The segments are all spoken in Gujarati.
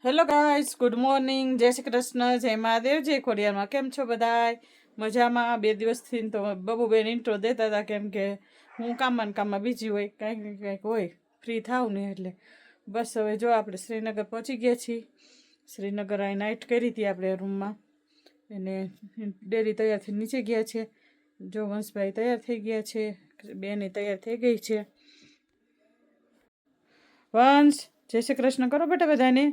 હેલો ગાઈસ, ગુડ મોર્નિંગ, જય શ્રી કૃષ્ણ, જય મહાદેવ, જય ખોડિયારમાં. કેમ છો બધાય? મજામાં? 2 દિવસથી તો બબુબેન ઇન્ટ્રો દેતા હતા કેમ કે હું કામમાં બીજી હોય, કાંઈક હોય, ફ્રી થાવ ને એટલે. બસ હવે જો આપણે શ્રીનગર પહોંચી ગયા છીએ. શ્રીનગર અહીં નાઇટ કરી હતી આપણે રૂમમાં, અને ડેરી તૈયારથી નીચે ગયા છે. જો વંશભાઈ તૈયાર થઈ ગયા છે, બેને તૈયાર થઈ ગઈ છે. વંશ, જય શ્રી કૃષ્ણ કરો બેટા બધાને.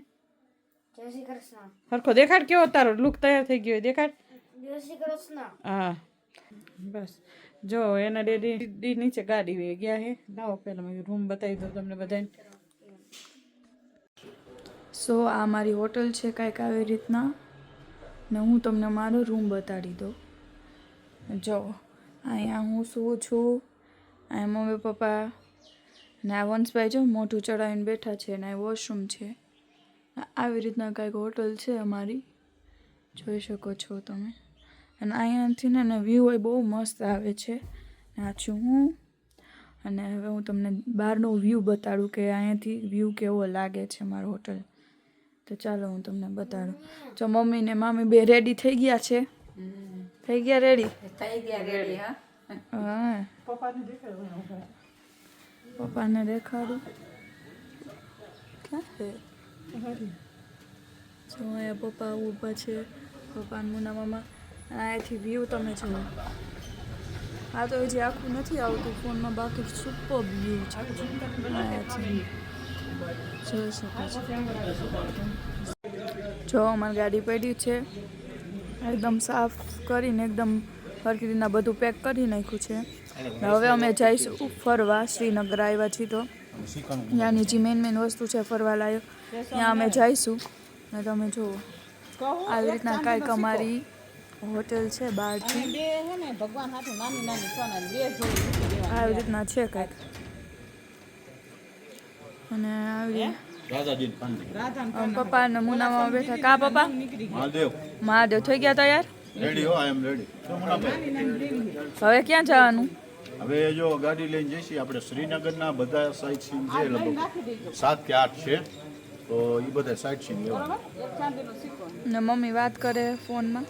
જય શ્રી કૃષ્ણ. હરખો દેખાડ, કેવો તારો લુક તૈયાર થઈ ગયો દેખાડ. જય શ્રી કૃષ્ણ. હા બસ જો એના ડેડી નીચે ગાડી વે ગયા હે. લાવો પહેલાં મેં રૂમ બતાવી દઉં તમને બધાને. સો આ મારી હોટલ છે કાંઈક આવી રીતના, ને હું તમને મારો રૂમ બતાડી દઉં. જો અહીંયા હું સૂવું છું, અહીંયા મમ્મી પપ્પા ને આ વંશભાઈ જો મોઢું ચડાવીને બેઠા છે, ને આ વોશરૂમ છે. આવી રીતના કાંઈક હોટલ છે અમારી, જોઈ શકો છો તમે. અને અહીંયાથી ને વ્યૂ એ બહુ મસ્ત આવે છે. આ છું હું, અને હવે હું તમને બહારનો વ્યૂ બતાડું કે અહીંયાથી વ્યૂ કેવો લાગે છે મારો હોટલ. તો ચાલો હું તમને બતાડું. જો મમ્મી ને મામી બે રેડી થઈ ગયા છે. થઈ ગયા રેડી? થઈ ગયા રેડી. હા, પપ્પાને દેખાડું. ક્યાં છે? જો અહીંયા પપ્પા ઊભા છે, પપ્પા મુના મામા. અહીંયાથી વ્યૂ તમે જુઓ. આ તો હજી આખું નથી આવતું ફોનમાં, બાકી સુપર વ્યૂ છે. અહીંયાથી જોઈ શકો છો. જો અમારી ગાડી પડી છે, એકદમ સાફ કરીને એકદમ સરખી રીતના બધું પેક કરી નાખ્યું છે. હવે અમે જઈશું ફરવા. શ્રીનગર આવ્યા છીએ તો ત્યાંની જે મેન વસ્તુ છે ફરવા લાયક, ત્યાં અમે જઈશું. ને તમે જુઓ આવી રીતના કાંઈક અમારી હોટેલ છે બહારથી. આવી રીતના છે કાંઈક. અને આવી પપ્પા ને મુનામાં બેઠા. કા પપ્પા? મહાદેવ થઈ ગયા તૈયાર? હવે ક્યાં જવાનું? હવે જો ગાડી લઈને જઈશું આપણે. શ્રીનગરના બધા સાઇટ સીન છે, લગભગ 7 કે 8 છે, તો એ બધા સાઇટ સીન લેવા. ને મમ્મી વાત કરે ફોનમાં.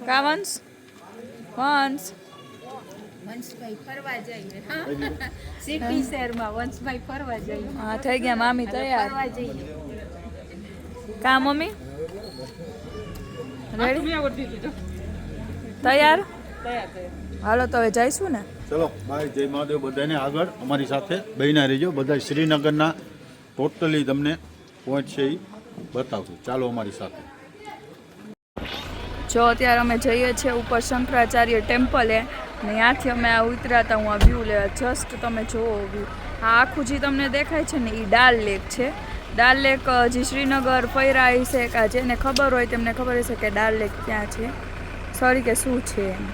કા વંશ? વંશ વંશભાઈ ફરવા જઈએ. સિટી શહેરમાં વંશભાઈ ફરવા જઈએ. હા, થઈ ગયા મામી તૈયાર. ફરવા જઈએ. કા મમ્મી રેડી? તૈયાર? હાલો તો હવે જઈશું ને. ચલો બાય, જય મહાદેવ બધાને. આગળ અમારી સાથે બહીના રહેજો. બધા શ્રીનગરના ટોટલી તમને પોઈન્ટ છે એ બતાવશું. ચાલો અમારી સાથે. જો અત્યારે અમે જઈએ છીએ ઉપર શંકરાચાર્ય ટેમ્પલે, ને ત્યાંથી અમે આ ઉતરાતા હું આ વ્યૂ લેવા. જસ્ટ તમે જુઓ વ્યૂ. આ આખું જે તમને દેખાય છે ને એ ડાલ લેક છે. ડાલ લેક જે શ્રીનગર ફર્યા હશે કે જેને ખબર હોય તેમને ખબર હશે કે ડાલ લેક ક્યાં છે, સોરી કે શું છે એમ.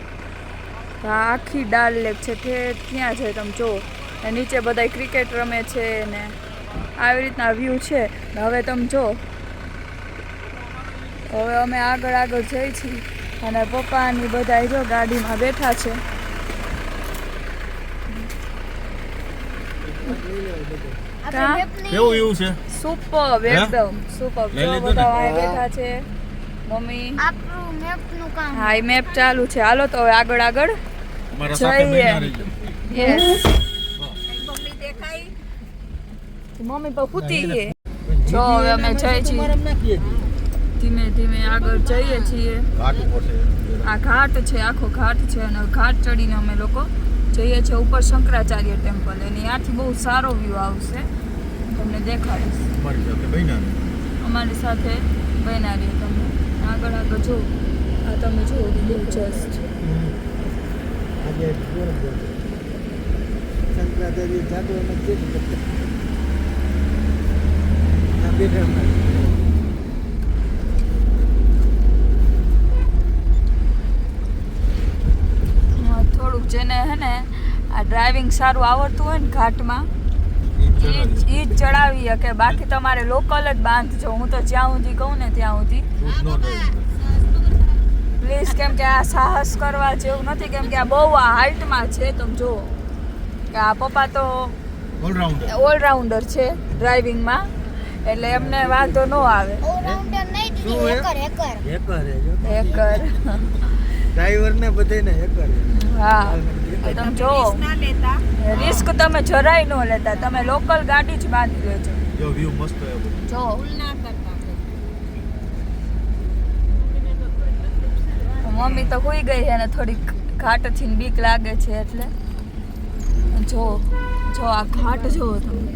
આ આખી ડાલ લેક છે તે ત્યાં છે. તમે જુઓ નીચે બધા ક્રિકેટ રમે છે ને આવી રીતના વ્યૂ છે. હવે તમે જુઓ, હવે અમે આગળ જઈ છીએ, અને પપ્પાની બધા જો ગાડીમાં બેઠા છે. કેવું એવું છે? સુપર, એકદમ સુપર. જો બધા અહીં બેઠા છે. મમ્મી આપણું મેપનું કામ. હા, એ મેપ ચાલુ છે. હાલો તો હવે આગળ અમારા સાથે જઈએ. બહીના રહેજો. યસ, મમ્મી દેખાય. મમ્મી પર ફૂતી. જો હવે અમે જઈએ છીએ, ધીમે ધીમે આગળ જઈએ છીએ. ઘાટ ઉપર છે. આ ઘાટ છે, આખો ઘાટ છે, અને ઘાટ ચડીને અમે લોકો જઈએ છીએ ઉપર શંકરાચાર્ય ટેમ્પલ. અને ત્યાંથી બહુ સારો વ્યૂ આવશે, તમને દેખાડીશ. અમારી સાથે બહીના રહેજો. અમારી સાથે બન્યા રહીએ. તમે આગળ જો, આ તમે જુઓ જસ્ટ. થોડુંક જેને હે ને આ ડ્રાઇવિંગ સારું આવડતું હોય ને ઘાટમાં, એ જ ચડાવી શકે. બાકી તમારે લોકલ જ બાંધજો. હું તો જ્યાં સુધી કહું ને ત્યાં સુધી પ્લીઝ, કેમ કે આ સાહસ કરવા જેવું નથી. કેમ કે આ બહુ હાઇટમાં છે. તમે જુઓ કે આ પપ્પા તો ઓલરાઉન્ડર છે ડ્રાઇવિંગમાં. એટલે એમને વાંધો ન આવે. ઓલરાઉન્ડર નહીં દીદી હેકર હેકર ડ્રાઈવર ને બધાને હેકર. હા તમે જોવો ના લેતા રિસ્ક તમે જરાય ન લેતા, તમે લોકલ ગાડી જ બાંધી લેજો. જો વ્યૂ મસ્ત છે બધું. જો ના કરતા મમ્મી તો હોઈ ગઈ છે ને થોડીક ઘાટથી બીક લાગે છે એટલે જો આ ઘાટ જો તમે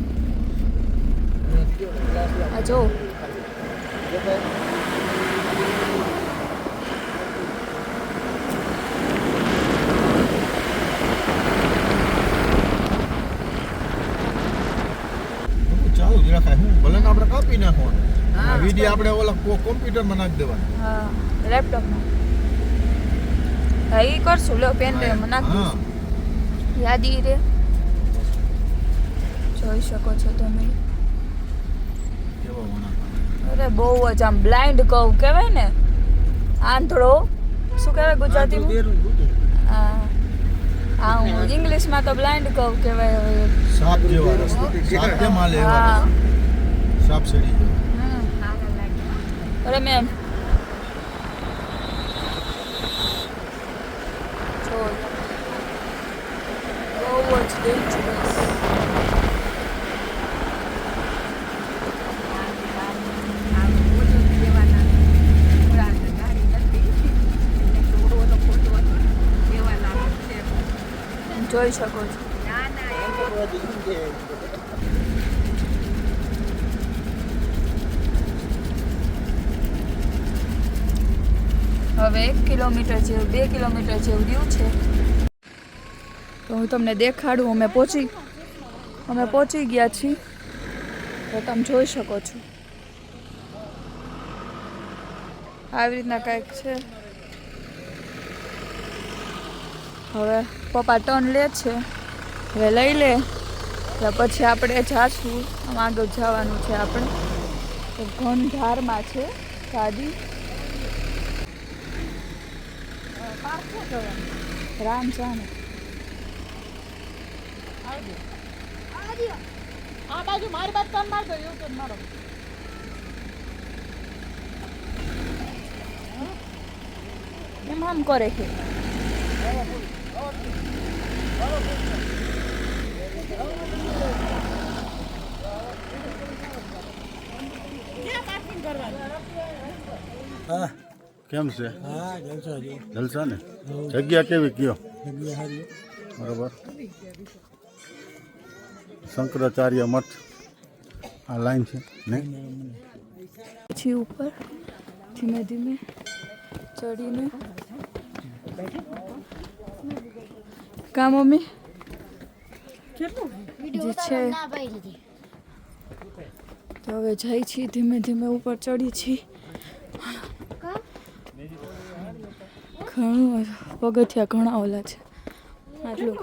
આ જો ચાલુ જ રખાય. હું ભલે ને આપણે કાપી નાખવાનું. આ વિડીયો આપણે ઓલા કોમ્પ્યુટરમાં નાખી દેવાનું. હા લેપટોપમાં હા એ કરશું. લો પેન ડ્રાઈવમાં નાખી હા દઈશું. યાદી રે જોઈ શકો છો તમે. કેવા વણાટ. અરે બહુ જ આમ બ્લાઇન્ડ કહું કહેવાય ને, આંધળો શું કહેવાય ગુજરાતીમાં? હા હું ઇંગ્લિશમાં તો બ્લાઇન્ડ કહું કહેવાય. હવે સાપ જેવા રસ્તા. સાપ કેમ હાલે એવા હા રસ્તા. સાપ સડી ગયો. અરે મેમ જો બહુ જ ડેન્જરસ. જોઈ શકો છો. હવે 1 કિલોમીટર જેવું 2 કિલોમીટર જેવું રહ્યું છે તો હું તમને દેખાડું. અમે પહોંચી ગયા છીએ તો તમે જોઈ શકો છો. આવી રીતના કંઈક છે. હવે પપ્પા ટર્ન લે છે, હવે લઈ લે એટલે પછી આપણે જાશું. આમ આગળ જવાનું છે આપણે. તો ઘનધારમાં છે ગાડી. રામ જાને આ બાજુ મારી બાજુ ટર્ન મારજો, એવું ટર્ન મારો. એમ આમ કરે છે. ક્યાં પાર્કિંગ કરવાનું? કેમ છે? હા જલસા જો. જલસા ને? જગ્યા કેવી કયો? જગ્યા સારી. બરોબર. શંકરાચાર્ય મઠ આ લાઈન છે નહીં? પછી ઉપર ધીમે ધીમે ચડીને કા મમ્મી કેટલું? જે છે ના પાડી દીધી. તો હવે જઈ છીએ ધીમે ધીમે ઉપર ચડી છીએ. ઘણું પગથિયા ઘણા ઓલા છે આટલું.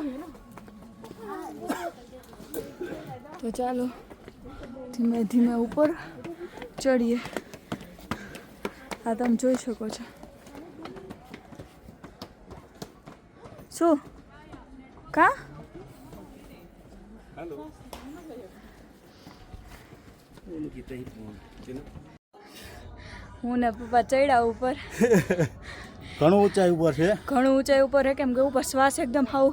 તો ચાલો ધીમે ધીમે ઉપર ચડીએ. આ તમે જોઈ શકો છો. શું કા હું ને પપ્પા ચડ્યા ઉપર. ઘણું ઊંચાઈ ઉપર છે. ઘણું ઊંચાઈ ઉપર હે કેમ કે ઉપર શ્વાસ એકદમ હાવ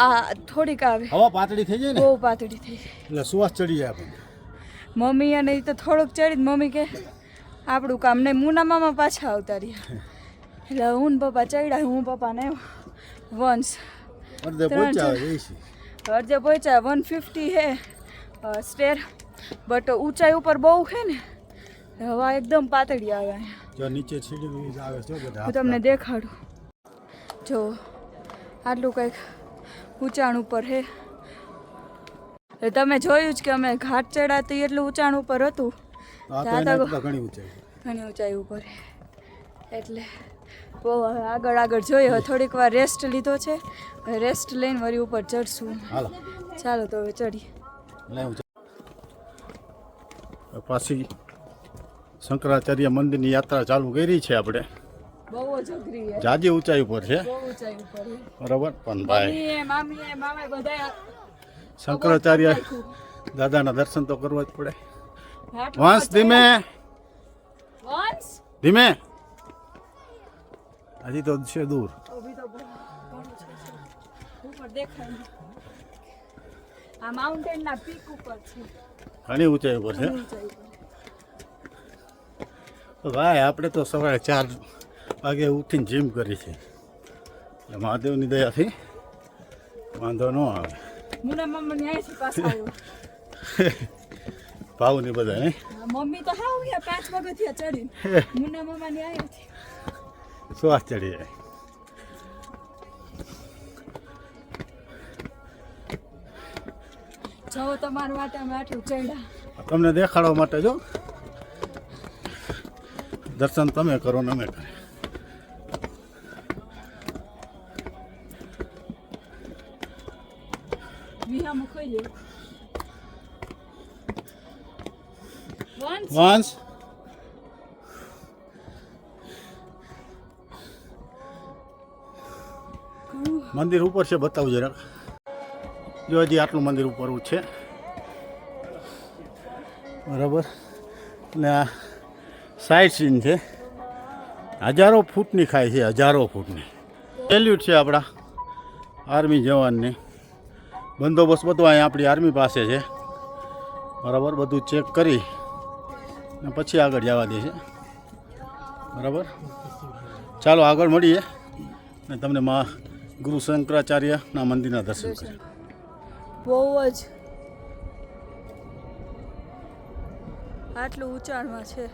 આ થોડીક આવે, હવા પાતળી થઈ જાય ને બહુ પાતળી થઈ જાય. એટલે સુવાસ ચડી જાય આપણને. મમ્મી અને એ તો થોડુંક ચડી મમ્મી કે આપણું કામ નહીં. મુના મામા પાછા આવતા રહ્યા એટલે હું ને પપ્પા ચડ્યા. હું પપ્પાને વંશ અડધે પહોંચ્યા જઈ છે. અડધે પહોંચ્યા. 150 હે સ્ટેર બટ ઊંચાઈ ઉપર બહુ છે ને હવા એકદમ પાતળી આવે અહીંયા. જો નીચે સીડી આવે છે બધા. હું તમને દેખાડું. જો આટલું કંઈક ઊંચાણ ઉપર છે. તમે જોયું જ કે અમે ઘાટ ચડાતી એટલું ઊંચાણ ઉપર હતું. આ તો એના કરતાં ઘણી ઊંચાઈ. ઘણી ઊંચાઈ ઉપર છે. એટલે બહુ હવે આગળ જોઈએ. હવે થોડીક વાર રેસ્ટ લીધો છે. રેસ્ટ લઈને વળી ઉપર ચડશું. હાલો ચાલો તો હવે ચડીએ. પાછી શંકરાચાર્ય મંદિરની યાત્રા ચાલુ કરી છે આપણે. બહુ જ અઘરી છે. જાજી ઊંચાઈ ઉપર છે બહુ ઊંચાઈ ઉપર છે. બરાબર. પણ ભાઈ મમ્મીએ મામીએ મામાએ બધાએ શંકરાચાર્ય દાદાના દર્શન તો કરવા જ પડે. વંશ ધીમે વંશ ધીમે હજી તો છે દૂર ઉપર દેખાય આ માઉન્ટેન ના પીક ઉપર છે ઘણી ઊંચાઈ ઉપર છે ભાઈ આપણે તો સવારે 4 વાગે ઉઠીને જીમ કરી છે એટલે મહાદેવની દયાથી વાંધો ન આવે મુના મમ્મી ને આઈ પાછા આવ્યો ભાવની બધા નહીં મમ્મી તો હાવ ગયા 5 પગથિયા ચડીને મુના મમ્મા ની આવી હતી શ્વાસ ચડી જાય જો તમારા માટે અમે આટલું ચડ્યા તમને દેખાડવા માટે જો દર્શન તમે કરો ને અમે કરીએ વિહામાં ખોઈ લે વંશ વંશ મંદિર ઉપર છે બતાવું જરાક જો હજી આટલું મંદિર ઉપર છે બરાબર ને આ સાઈડ સીન છે હજારો ફૂટની ખાય છે હજારો ફૂટની સેલ્યુટ છે આપણા આર્મી જવાનની બંદોબસ્ત બધો અહીંયા આપણી આર્મી પાસે છે બરાબર બધું ચેક કરી ને પછી આગળ જવા દે છે બરાબર ચાલો આગળ મળીએ ને તમને મા ગુરુ શંકરાચાર્યના મંદિરના દર્શન કરીએ બહુ જ આટલું ઊંચાણમાં છે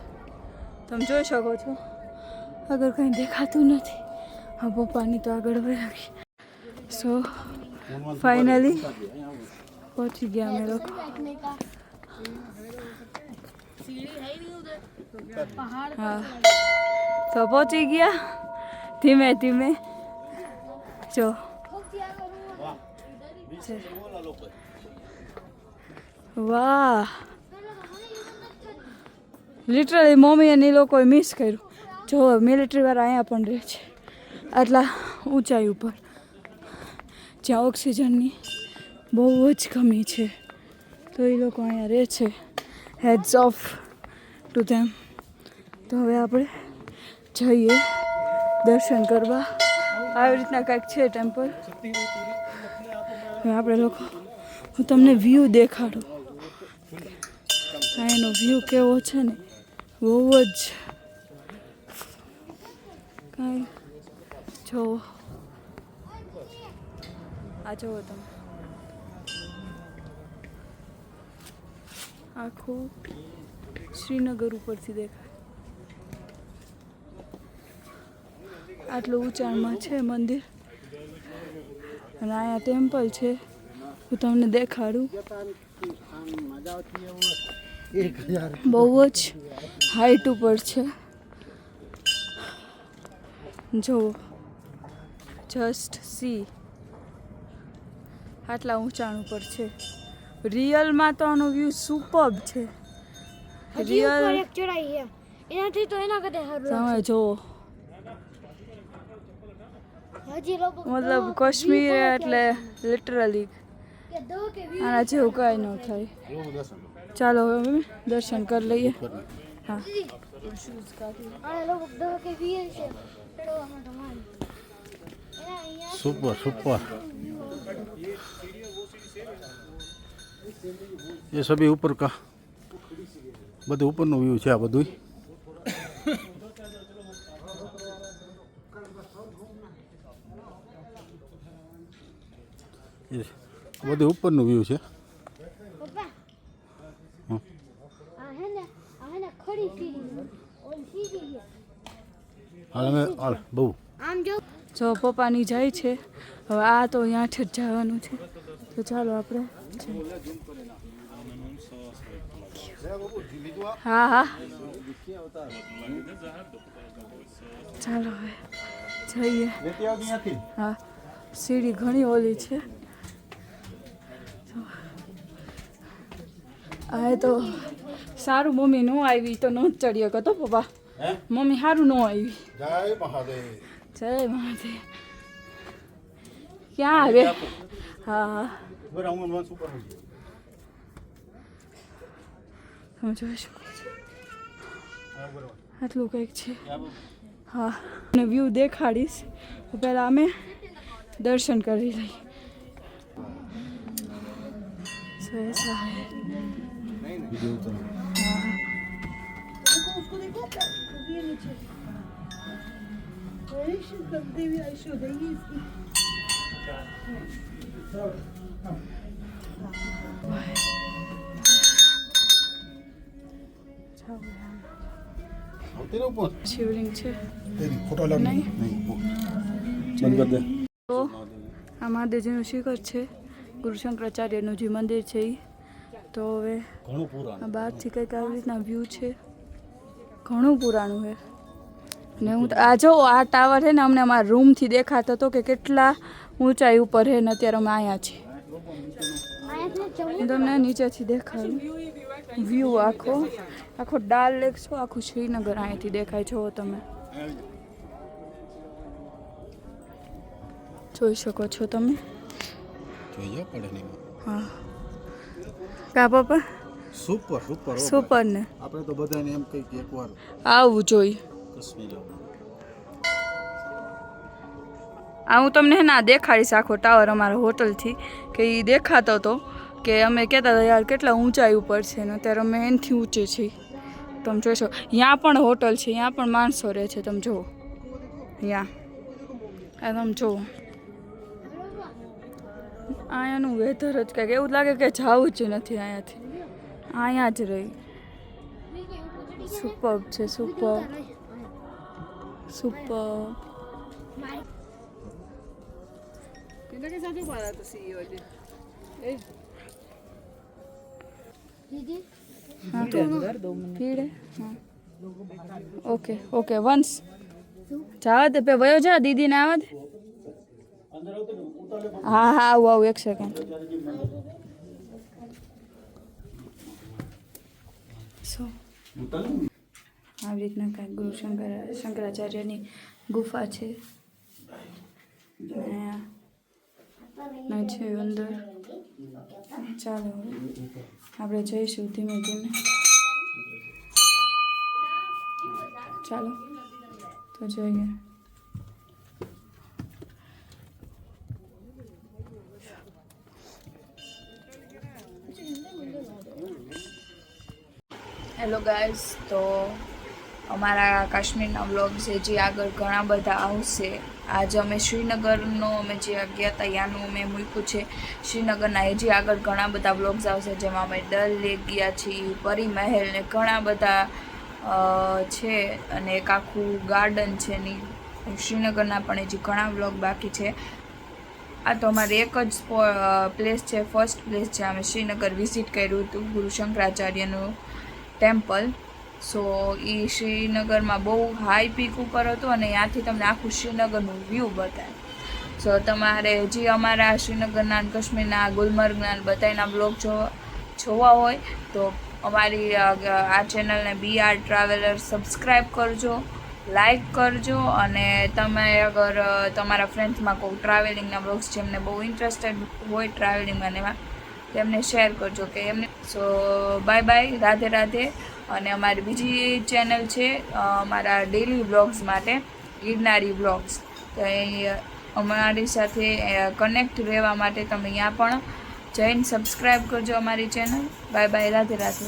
તમે જોઈ શકો છો આગળ કંઈ દેખાતું નથી હા પપ્પાની તો આગળ વળાવી સો ફાઇનલી પહોંચી ગયા અમે લોકો હા તો પહોંચી ગયા ધીમે ધીમે જો વાહ લિટરલી મમ્મી અને એ લોકોએ મિસ કર્યું જો મિલિટરી વાળા અહીંયા પણ રહે છે આટલા ઊંચાઈ ઉપર જ્યાં ઓક્સિજનની બહુ જ કમી છે તો એ લોકો અહીંયા રહે છે હેડ્સ ઓફ ટુ ધેમ તો હવે આપણે જઈએ દર્શન કરવા આવી રીતના કંઈક છે ટેમ્પલ હવે આપણે લોકો હું તમને વ્યૂ દેખાડું આ એનો વ્યૂ કેવો છે ને બહુ જ કાંઈ જોવો આ જોવો તમે આખું શ્રીનગર ઉપરથી દેખાય આટલું ઊંચાણમાં છે મંદિર અને અહીંયા ટેમ્પલ છે હું તમને દેખાડું બહુ જ હાઈટ ઉપર છે જો જસ્ટ સી આટલા ઊંચાણ ઉપર છે રિયલમાં તો આનો વ્યૂ સુપર્બ છે રિયલ એક ચડાઈ છે એનાથી તો એના કરતા સારું તમે જુઓ હજી લોકો મતલબ કાશ્મીર એટલે લિટરલી કે દો કે આના જેવું કાંઈ ન થાય ચાલો હવે દર્શન કરી લઈએ હા આ લોકો દો કે વીએ છે ચડવા માટે મારી એના અહીંયા સુપર સુપર એ સભી ઉપર કા બધું ઉપરનું વ્યૂ છે આ બધું બધું ઉપરનું વ્યૂ છે પપ્પા હમ. આ હે ને ખડી સીડી ઓલ સીડી છે હાલ અમે હાલ બહુ આમ જો જો પપ્પાની જાય છે હવે આ તો અહીંયાથી જ જવાનું છે તો ચાલો આપણે હા હા ચાલો હવે જઈએ હા સીડી ઘણી ઓલી છે આ તો સારું મમ્મી ન આવી તો ન ચડી શકો તો પપ્પા મમ્મી સારું ન આવી જય મહાદેવ જય મહાદેવ ક્યાં આવે હા હા તમે જોઈ શકો છો આટલું કંઈક છે. હા અને વ્યૂ દેખાડીશ પહેલાં અમે દર્શન કરી લઈએ. સો એસા હૈ. શિવલિંગ છે નહીં તો આ મહાદેવજીનું શિખર છે. ગુરુ શંકરાચાર્યનું જે મંદિર છે એ. તો હવે આ બહારથી કંઈક આવી રીતના વ્યૂ છે. ઘણું પુરાણું છે. ને હું આ જો આ ટાવર છે ને અમને અમારા રૂમથી દેખાતો હતો કે કેટલા ઊંચાઈ ઉપર છે ને અત્યારે અમે અહીંયા છીએ. હું તમને નીચેથી દેખાડું વ્યૂ આખો ડાલ લેક છો આખું શ્રીનગર અહીંયાથી દેખાય છો તમે જોઈ શકો છો તમે. હા કા પપ્પા સુપર સુપર સુપર ને આપણે તો બધાને એમ કંઈક એકવાર આવવું જોઈએ. કાશ્મીર આ હું તમને ના દેખાડીશ આખો ટાવર અમારા હોટલથી કે એ દેખાતો હતો કે અમે કહેતા હતા યાર કેટલા ઊંચાઈ ઉપર છે ને અત્યારે અમે એનાથી ઊંચે છીએ. તમે જોશો ત્યાં પણ હોટલ છે ત્યાં પણ માણસો રહે છે. તમે જુઓ ત્યાં આ તમે જુઓ અહીંયાનું વેધર જ કંઈક એવું લાગે કે જવું જ નથી અહીંયાથી અહીંયા જ રહી. સુપર છે સુપર સુપર. दीदी हाँ भीड़ है हाँ ओके ओके वंस जावा दे पे वयो जा दीदी ने आवा दे. हाँ हाँ आવું એક સેકન્ડ. સો આવી રીતના કાંઈક ગુરુ શંકરાચાર્યની ગુફા છે ના છે અંદર. ચાલો આપણે જઈશું ધીમે ધીમે. ચાલો તો જોઈએ. હેલો ગાઈઝ, તો અમારા કાશ્મીરના વ્લોગ્સ જે આગળ ઘણા બધા આવશે. આજે અમે શ્રીનગરનો અમે જે ગયા હતા ત્યાંનું અમે મૂક્યું છે. શ્રીનગરના હજી આગળ ઘણા બધા વ્લોગ્સ આવશે જેમાં અમે ડલ લેક ગયા છીએ, પરી મહેલ ને ઘણા બધા છે અને એક આખું ગાર્ડન છે ની. શ્રીનગરના પણ હજી ઘણા વ્લોગ બાકી છે. આ તો અમારે એક જ પ્લેસ છે, ફર્સ્ટ પ્લેસ છે અમે શ્રીનગર વિઝિટ કર્યું હતું, ગુરુ શંકરાચાર્યનું ટેમ્પલ. સો એ શ્રીનગરમાં બહુ હાઈ પીક ઉપર હતું અને ત્યાંથી તમને આખું શ્રીનગરનું વ્યૂ બતાવે. સો તમારે હજી અમારા શ્રીનગરના કાશ્મીરના ગુલમર્ગના બધાના બ્લોગ જોવા હોય તો અમારી આ ચેનલને BR ટ્રાવેલર સબસ્ક્રાઈબ કરજો, લાઈક કરજો અને તમે અગર તમારા ફ્રેન્ડ્સમાં કોઈ ટ્રાવેલિંગના બ્લોગ્સ જેમને બહુ ઇન્ટરેસ્ટેડ હોય ટ્રાવેલિંગમાં એમાં તેમને શેર કરજો કે એમને. So bye bye, Radhe Radhe. અને અમારી બીજી ચેનલ છે અમારા ડેલી વ્લોગ્સ માટે, ગિરનારી વ્લોગ્સ. તો એ અમારી સાથે કનેક્ટ રહેવા માટે તમે અહીંયા પણ જઈને સબસ્ક્રાઈબ કરજો અમારી channel. Bye bye, Radhe Radhe.